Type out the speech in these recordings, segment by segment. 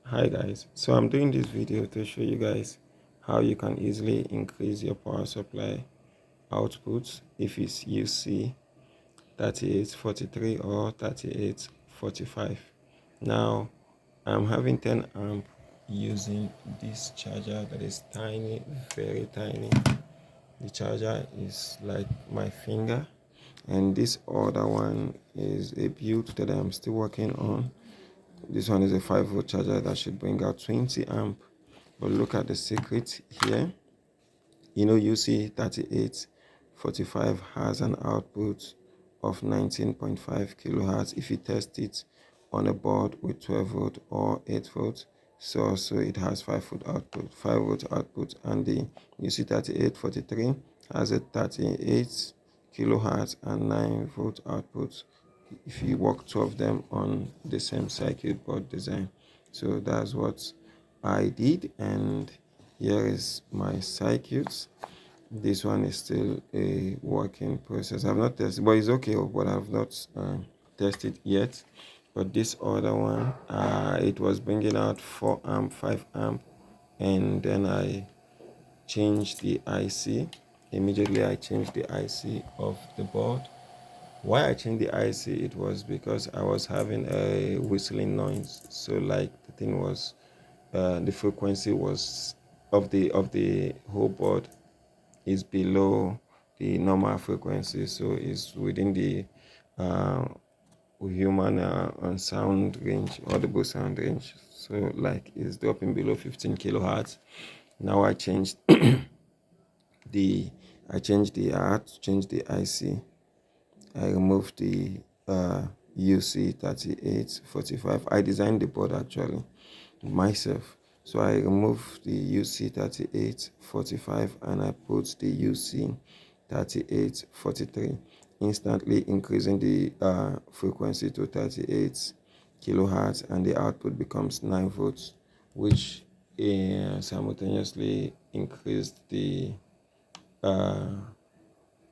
Hi guys, so I'm doing this video to show you guys how you can easily increase your power supply output if it's UC3843 or 3845. Now I'm having 10 amp using this charger that is tiny, very tiny. The charger is like my finger, and this other one is a build that I'm still working on. This one is a 5-volt charger that should bring out 20 amp. But look at the secret here. UC3845 has an output of 19.5 kilohertz if you test it on a board with 12 volt or 8 volt. So it has 5 volt output, and the UC3843 has a 38 kilohertz and 9 volt output if you work two of them on the same circuit board design. So that's what I did, and here is my circuits. This one is still a working process. I've not tested, but it's okay, but I've not tested yet. But this other one, it was bringing out 4 amp, 5 amp, and then I changed the IC. Immediately I changed the IC of the board. Why I changed the IC, it was because I was having a whistling noise. So like the thing was, the frequency was of the whole board is below the normal frequency, so it's within the uh, human sound range, audible sound range. So like it's dropping below 15 kilohertz. Now I changed the I had to change the IC. I removed the UC3845. I designed the board actually myself. So I removed the UC3845 and I put the UC3843, instantly increasing the frequency to 38 kilohertz, and the output becomes 9 volts, which simultaneously increased the uh,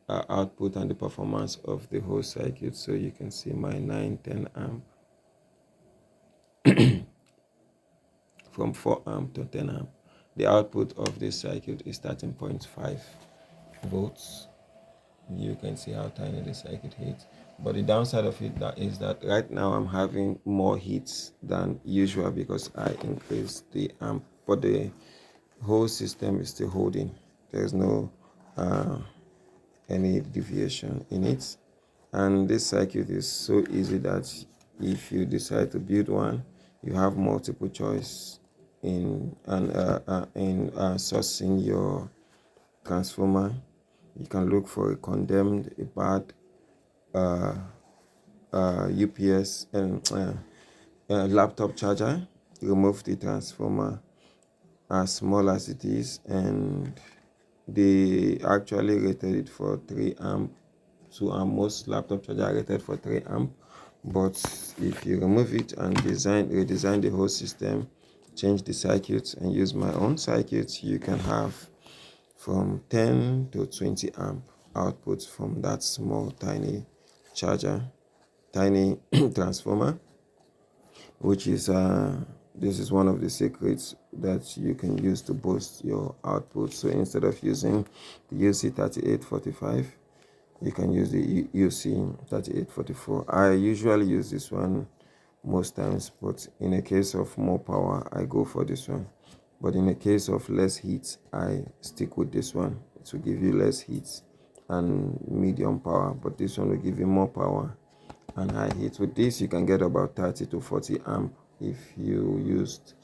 output and the performance of the whole circuit. So you can see my 910 amp from 4 amp to 10 amp. The output of this circuit is 13.5 volts. You can see how tiny the circuit hits. But the downside of it is that right now I'm having more hits than usual because I increased the amp, but the whole system is still holding. There's no any deviation in it. And this circuit is so easy that if you decide to build one, you have multiple choice in sourcing your transformer. You can look for a condemned, a bad UPS and laptop charger. Remove the transformer as small as it is, and they actually rated it for 3 amp, 2 amp. Most laptop charger are rated for 3 amp, but if you remove it and redesign the whole system, change the circuits and use my own circuits, you can have from 10 to 20 amp output from that small tiny charger, tiny transformer, which is this is one of the secrets that you can use to boost your output. So instead of using the UC3845, you can use the UC3844. I usually use this one most times, but in a case of more power, I go for this one. But in a case of less heat, I stick with this one. It will give you less heat and medium power, but this one will give you more power and high heat. With this, you can get about 30 to 40 amp if you used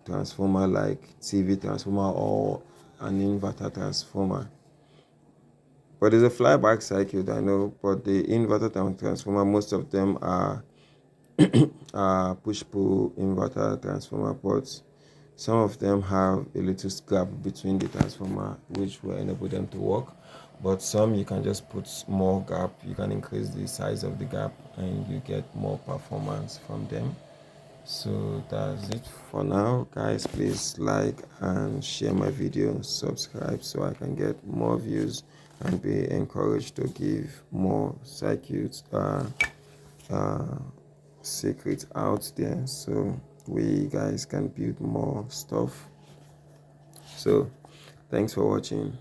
transformer like TV transformer or an inverter transformer. But there's a flyback circuit, I know, but the inverter transformer, most of them are push-pull inverter transformer, but some of them have a little gap between the transformer, which will enable them to work. But some you can just put more gap, you can increase the size of the gap, and you get more performance from them. So that's it for now, guys. Please like and share my video, subscribe so I can get more views and be encouraged to give more circuits secrets out there. So we guys can build more stuff. So thanks for watching.